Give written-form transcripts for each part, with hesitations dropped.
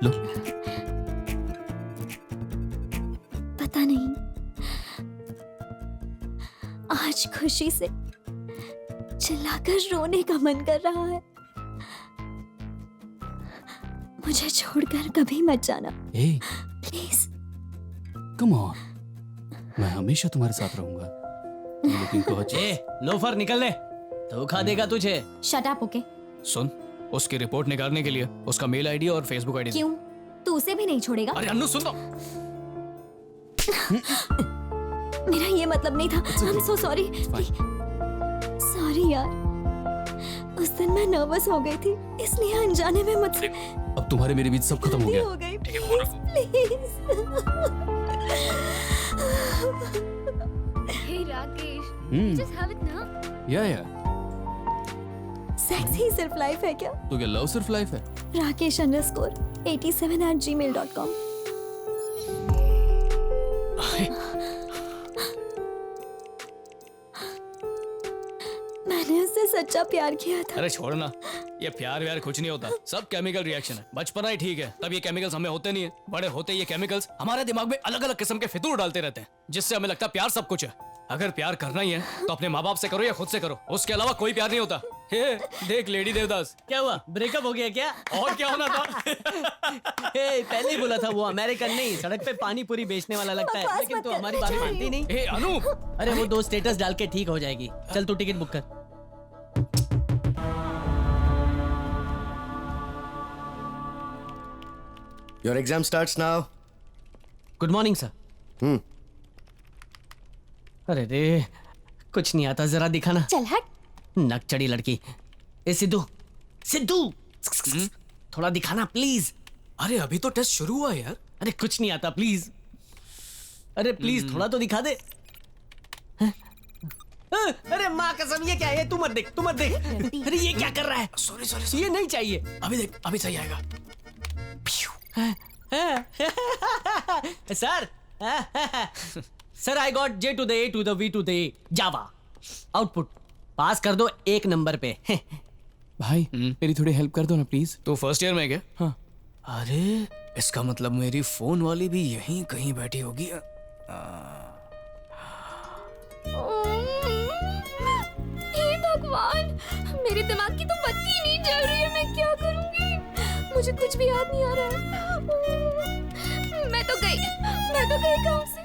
लो। पता नहीं आज खुशी से चिल्लाकर रोने का मन कर रहा है। मुझे छोड़कर कभी मत जाना ए, प्लीज। कम ऑन, मैं हमेशा तुम्हारे साथ रहूंगा। लेकिन कोच, लोफर निकल ले, धोखा देगा तुझे। Shut up, okay? सुन, उसकी रिपोर्ट निकालने के लिए उसका मेल आईडी और फेसबुक आईडी। क्यों? तू उसे भी नहीं छोड़ेगा? अरे अन्नू सुन तो। मेरा ये मतलब नहीं था। I am so sorry. Sorry यार, उस दिन मैं नर्वस हो गई थी, इसलिए अनजाने में मुझसे अब तुम्हारे मेरे बीच सब खत्म हो गया। हो गई। Please. Hey Rakesh, hmm, just have it now. या सेक्स ही सिर्फ लाइफ है क्या? तो क्या लव सिर्फ लाइफ है? rakesh_87@gmail.com। मैंने उससे सच्चा प्यार किया था। अरे छोड़ना, ये प्यार व्यार कुछ नहीं होता, सब केमिकल रिएक्शन है। बचपना ही ठीक है, तब ये केमिकल्स हमें होते नहीं है। बड़े होते ये केमिकल्स हमारे दिमाग में अलग अलग किस्म के फितूर डालते रहते हैं, जिससे हमें लगता है प्यार सब कुछ है। अगर प्यार करना ही है तो अपने माँ बाप से करो या खुद से करो, उसके अलावा कोई प्यार नहीं होता। हे, देख लेडी देवदास। क्या हुआ, ब्रेकअप हो गया क्या? और क्या होना था? हे, पहले ही बोला था वो अमेरिकन नहीं, सड़क पे पानी पूरी बेचने वाला लगता है, बकवास लेकिन मत तू कर, हमारी बात चल। मानती नहीं। ए अनु, अरे वो 2 स्टेटस डाल के ठीक हो जाएगी। चल तू टिकट बुक कर। Your exam starts now. Good morning sir. अरे रे, कुछ नहीं आता, जरा दिखाना। चल हट। नक चढ़ी लड़की। ए सिद्धू, सिद्धू, थोड़ा दिखाना प्लीज। अरे अभी तो टेस्ट शुरू हुआ यार। अरे कुछ नहीं आता, प्लीज। अरे प्लीज थोड़ा तो दिखा दे। अरे माँ कसम, ये क्या है? तू मत देख, तू मत देख। अरे ये क्या कर रहा है? सॉरी सॉरी, ये नहीं चाहिए। अभी देख, अभी सही आएगा। Sir, sir I got J to the A to the V to the A Java. Output pass कर दो 1 नंबर पे। भाई मेरी थोड़ी हेल्प कर दो ना प्लीज। तो फर्स्ट ईयर में है क्या? हाँ। अरे इसका मतलब मेरी फोन वाली भी यहीं कहीं बैठी होगी। हे भगवान, मेरे दिमाग की तो बत्ती ही नहीं जल रही है। मैं क्या करूंगी? मुझे कुछ भी याद नहीं आ रहा है। मैं तो गई गाँव से।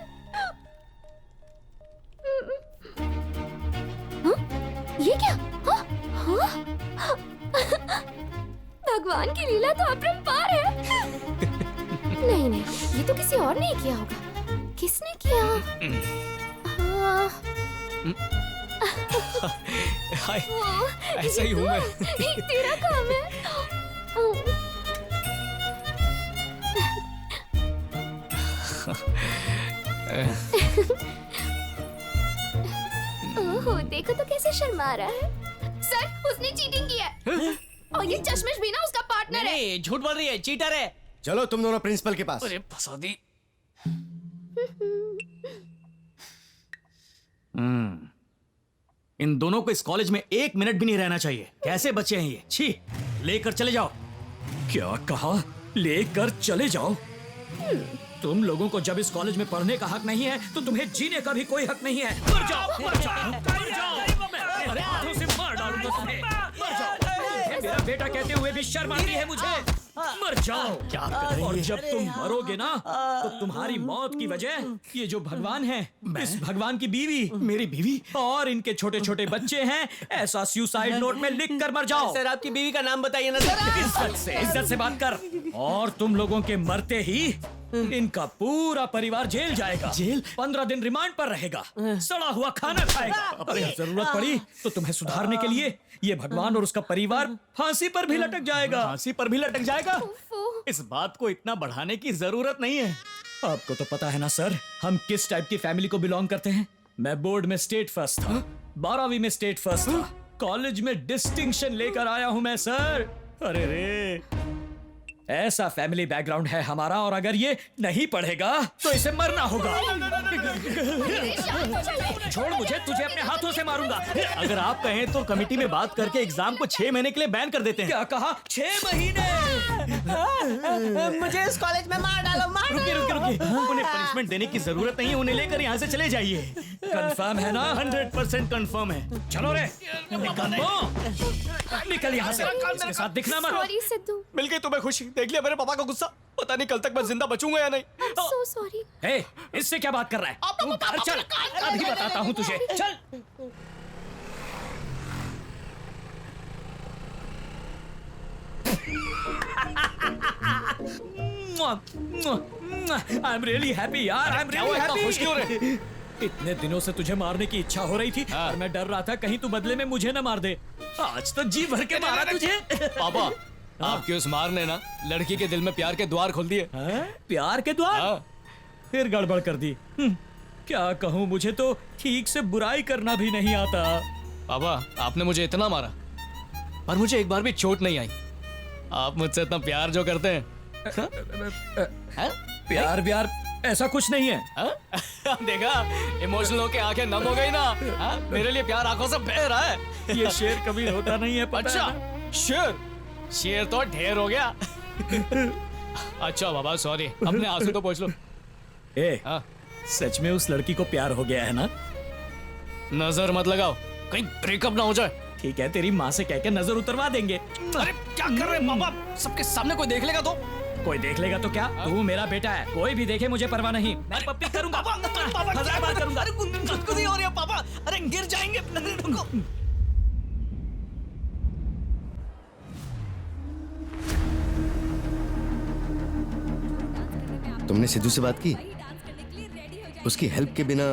हाँ? ये क्या? हाँ? हाँ? भगवान की लीला तो अपरंपार है। नहीं नहीं, ये तो किसी और ने किया होगा। किसने किया? हाँ। हाय, हाँ, ऐसा ही हूँ मैं। ये तेरा काम है। ओहो, देखो तो कैसे शर्मा रहा है। सर, उसने चीटिंग की है। और ये चश्मिश भी ना उसका पार्टनर है। नहीं, झूठ बोल रही है, चीटर है। चलो तुम दोनों प्रिंसिपल के पास। अरे फंसा दी। इन दोनों को इस कॉलेज में 1 मिनट भी नहीं रहना चाहिए। कैसे बच्चे हैं ये? छी, लेकर चले जाओ। क्या कहा? लेकर चले जाओ? तुम लोगों को जब इस कॉलेज में पढ़ने का हक नहीं है तो तुम्हें जीने का भी कोई हक नहीं है। मर जाओ, मर जाओ, मर जाओ। मैं अपने हाथों से मार डालूंगा तुम्हें। मर जाओ। तुम्हें मेरा बेटा कहते हुए भी शर्म आती है मुझे। मर जाओ। क्या करें? और जब तुम मरोगे ना तो तुम्हारी मौत की वजह ये जो भगवान है, इस भगवान की बीवी, मेरी बीवी और इनके छोटे छोटे बच्चे हैं, ऐसा सुसाइड नोट में लिख कर मर जाओ। सर आपकी बीवी का नाम बताइए ना सर। इज्जत से बात कर। और तुम लोगों के मरते ही इनका पूरा परिवार जेल जाएगा। जेल? 15 दिन रिमांड पर रहेगा, सड़ा हुआ खाना खाएगा। अगर जरूरत पड़ी तो तुम्हें सुधारने के लिए ये भगवान और उसका परिवार फांसी पर भी लटक जाएगा। फांसी पर भी लटक जाएगा? इस बात को इतना बढ़ाने की जरूरत नहीं है। आपको तो पता है ना सर, हम किस टाइप की फैमिली को बिलोंग करते हैं। मैं बोर्ड में स्टेट फर्स्ट था, 12वीं में स्टेट फर्स्ट था, कॉलेज में डिस्टिंक्शन लेकर आया हूं मैं सर। अरे रे, ऐसा फैमिली बैकग्राउंड है हमारा, और अगर ये नहीं पढ़ेगा तो इसे मरना होगा। छोड़ मुझे, तुझे अपने हाथों से मारूंगा। अगर आप कहें तो कमेटी में बात करके एग्जाम को 6 महीने के लिए बैन कर देते हैं। क्या कहा? 6 महीने? मुझे इस कॉलेज में मार डालो, मार रुकिए रुकिए रुकिए, उन्हें पनिशमेंट देने की जरूरत नहीं है, उन्हें लेकर यहाँ से चले जाइए। कंफर्म है ना? 100% कंफर्म है। चलो रे, निकल यहाँ से, इसके साथ दिखना मत। सॉरी सिद्धू, मिल गई तुम्हें खुशी। देख लिया मेरे पापा का गुस्सा। पता नहीं कल तक मैं जिंदा बचूंगा या नहीं। So sorry. ए, इससे क्या बात कर रहा है? तू बाहर चल, अभी बताता हूँ तुझे। चल। आई एम रियली हैप्पी यार, आई एम रियली हैप्पी। खुश क्यों रे? इतने दिनों से तुझे मारने की इच्छा हो रही थी और मैं डर रहा था कहीं तू बदले में मुझे न मार दे। आज तो जी भर के मारा तुझे। पापा, आपके उस मार ने ना लड़की के दिल में प्यार के द्वार खोल दिए। हैं? प्यार के द्वार? हाँ। फिर गड़बड़ कर दी। क्या कहूँ, मुझे तो ठीक से बुराई करना भी नहीं आता। पापा, आपने मुझे इतना मारा पर मुझे एक बार भी चोट नहीं आई। आप मुझसे इतना प्यार जो करते हैं। हैं? प्यार व्यार ऐसा कुछ नहीं है। हाँ? देखा, इमोशनल होके आंखें नम हो गई ना। हाँ? मेरे लिए प्यार आंखों से बह रहा है। ये शेर कभी होता नहीं है, पता अच्छा, है ना? शेर? शेर तो ढेर हो गया। अच्छा बाबा, सॉरी, अपने आंसू तो पोंछ लो। ए, हाँ? सच में उस लड़की को प्यार हो गया है ना? नजर मत लगाओ, कहीं ब्रेकअप ना हो जाए। ठीक है, तेरी माँ से कह के नजर उतरवा देंगे। अरे क्या कर रहे हैं पापा? सबके सामने कोई देख लेगा तो? कोई देख लेगा तो क्या? तू मेरा बेटा है, कोई भी देखे मुझे परवाह नहीं। मैं पप्पी करूंगा, हजार बार करूंगा। अरे गुदगुदी हो रही है पापा। अरे गिर जाएंगे। अरे रुको। तुमने सिद्धू से बात की? उसकी हेल्प के बिना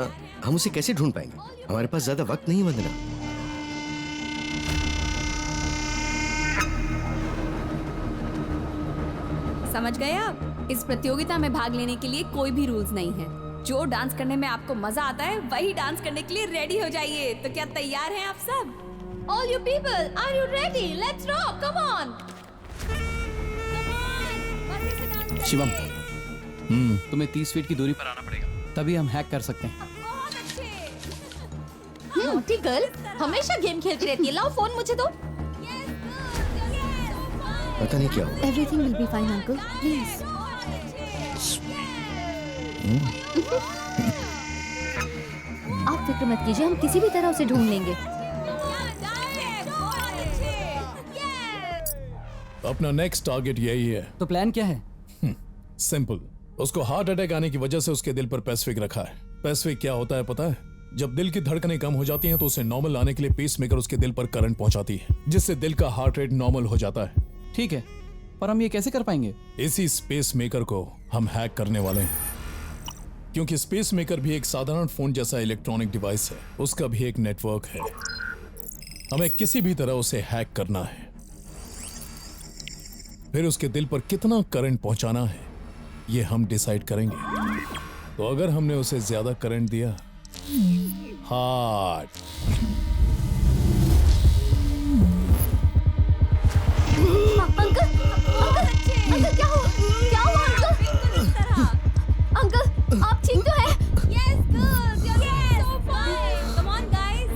हम उसे कैसे ढूंढ पाएंगे? हमारे पास ज्यादा वक्त नहीं वंदना। समझ गए आप? इस प्रतियोगिता में भाग लेने के लिए कोई भी रूल्स नहीं है। जो डांस करने में आपको मजा आता है वही डांस करने के लिए रेडी हो जाइए। तो क्या तैयार हैं आप सब? All you people, are you ready? Let's rock. Come on. Shivam, तुम्हें 30 फीट की दूरी पर आना पड़ेगा, तभी हम हैक कर सकते हैं। नॉटी गर्ल, हमेशा गेम खेलती रहती है। लाओ फोन मुझे दो। पता नहीं क्या हुआ। Everything will be fine, uncle. Please. आप फिक्र मत कीजिए, हम किसी भी तरह उसे ढूंढ लेंगे। अपना नेक्स्ट टारगेट यही है। तो प्लान क्या है? सिंपल, उसको हार्ट अटैक आने की वजह से उसके दिल पर पैसिफिक रखा है। पैसिफिक क्या होता है पता है? जब दिल की धड़कनें कम हो जाती हैं तो उसे नॉर्मल लाने के लिए पेसमेकर उसके दिल पर करंट पहुंचाती है, जिससे दिल का हार्ट रेट नॉर्मल हो जाता है। ठीक है, पर हम ये कैसे कर पाएंगे? इसी स्पेस मेकर को हम हैक करने वाले हैं, क्योंकि स्पेस मेकर भी एक साधारण फोन जैसा इलेक्ट्रॉनिक डिवाइस है। उसका भी एक नेटवर्क है। हमें किसी भी तरह उसे हैक करना है, फिर उसके दिल पर कितना करंट पहुंचाना है ये हम डिसाइड करेंगे। तो अगर हमने उसे ज्यादा करंट दिया, हार्ट अंकल क्या हुआ? क्या हुआ अंकल? आप ठीक तो हैं? Yes, good. Yes, so fine. Come on, guys.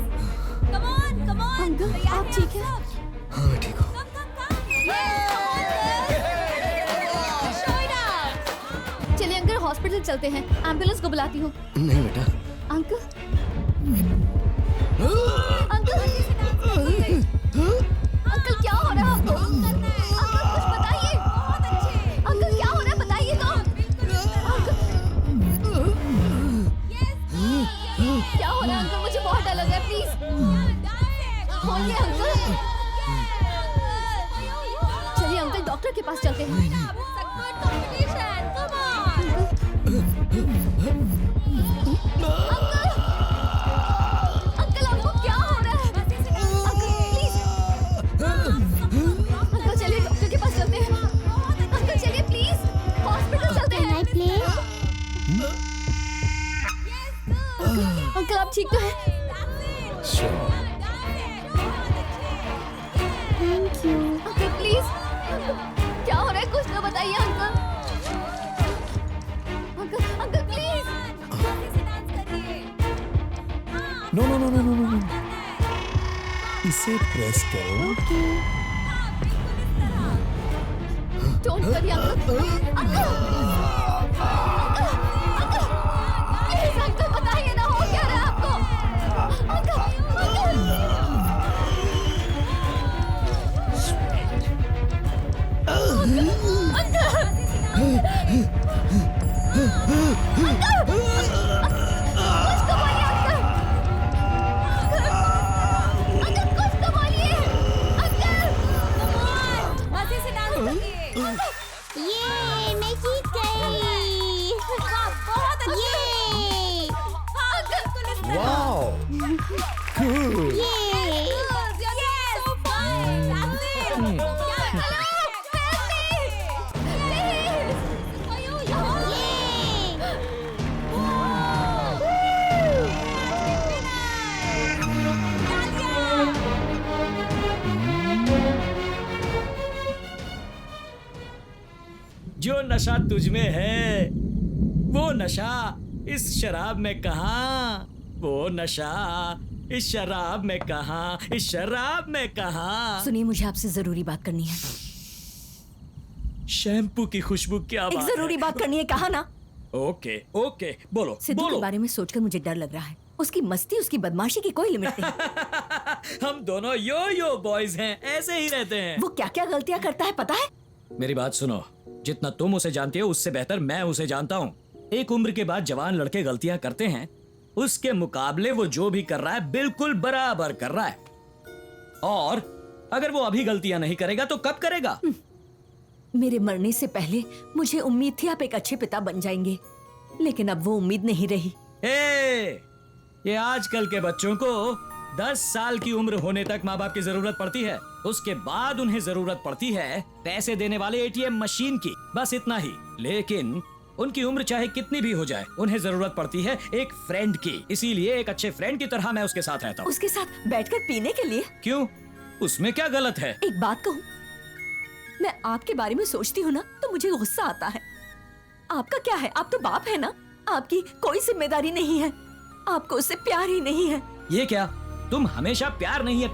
Come on, come on. Uncle आप ठीक हैं? हाँ मैं ठीक हूँ। चलिए अंकल, हॉस्पिटल चलते हैं। एम्बुलेंस को बुलाती हूँ। नहीं बेटा। अंकल अंकल अंकल क्या हो रहा है आपको? अंकल कुछ बताइए। अंकल क्या हो रहा है बताइए तो। अंकल क्या हो रहा है अंकल? मुझे बहुत डर लग रहा है, प्लीज बोलिए अंकल। चलिए अंकल, डॉक्टर के पास चलते हैं। अंकल आपको क्या हो रहा है? अंकल प्लीज, अंकल चलिए डॉक्टर के पास चलते हैं। अंकल चलिए प्लीज, हॉस्पिटल चलते हैं। अंकल आप ठीक तो हैं? Thank you. अंकल प्लीज, क्या हो रहा है? कुछ तो बताइए uncle. Uncle uncle please. No no no no no no, इसे प्रेस करो। डोंट अंकल या प्लीज अंकल बताइए ना, हो क्या रहा है आपको? मजे से डांस करिए। ये मैं जीत गई। वाह, बहुत अच्छे। ये हाँ, बिल्कुल इस तरह। वाओ ये Yes, so fun. That's it. क्या चला? जो नशा तुझ में है वो नशा इस शराब में कहाँ, वो नशा इस शराब में कहाँ, इस शराब में कहाँ। सुनिए, मुझे आपसे जरूरी बात करनी है। शैम्पू की खुशबू क्या एक बात जरूरी बात करनी है, कहा ना। ओके ओके बोलो सिद्धू बोलो। के बारे में सोचकर मुझे डर लग रहा है। उसकी मस्ती, उसकी बदमाशी की कोई लिमिट नहीं। हम दोनों यो यो बॉयज हैं, ऐसे ही रहते हैं। वो क्या क्या गलतियां करता है पता है? मेरी बात सुनो, जितना तुम उसे जानती हो उससे बेहतर मैं उसे जानता हूँ। एक उम्र के बाद जवान लड़के गलतियां करते हैं, उसके मुकाबले वो जो भी कर रहा है बिल्कुल बराबर कर रहा है। और अगर वो अभी गलतियां नहीं करेगा तो कब करेगा? मेरे मरने से पहले मुझे उम्मीद थी आप एक अच्छे पिता बन जाएंगे, लेकिन अब वो उम्मीद नहीं रही। ये आजकल के बच्चों को 10 साल की उम्र होने तक माँ बाप की जरूरत पड़ती है, उसके बाद उन्हें जरूरत पड़ती है पैसे देने वाले एटीएम मशीन की, बस इतना ही। लेकिन उनकी उम्र चाहे कितनी भी हो जाए, उन्हें जरूरत पड़ती है एक फ्रेंड की। इसीलिए एक अच्छे फ्रेंड की तरह मैं उसके साथ रहता हूँ। उसके साथ बैठकर पीने के लिए? क्यों, उसमें क्या गलत है? एक बात कहूँ, मैं आपके बारे में सोचती हूँ ना तो मुझे गुस्सा आता है। आपका क्या है, आप तो बाप है ना, आपकी कोई जिम्मेदारी नहीं है, आपको उससे प्यार ही नहीं है। ये क्या, तुम हमेशा प्यार नहीं है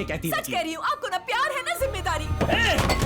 कहती सच रहती कह है। रही हूँ, आपको ना प्यार है ना जिम्मेदारी।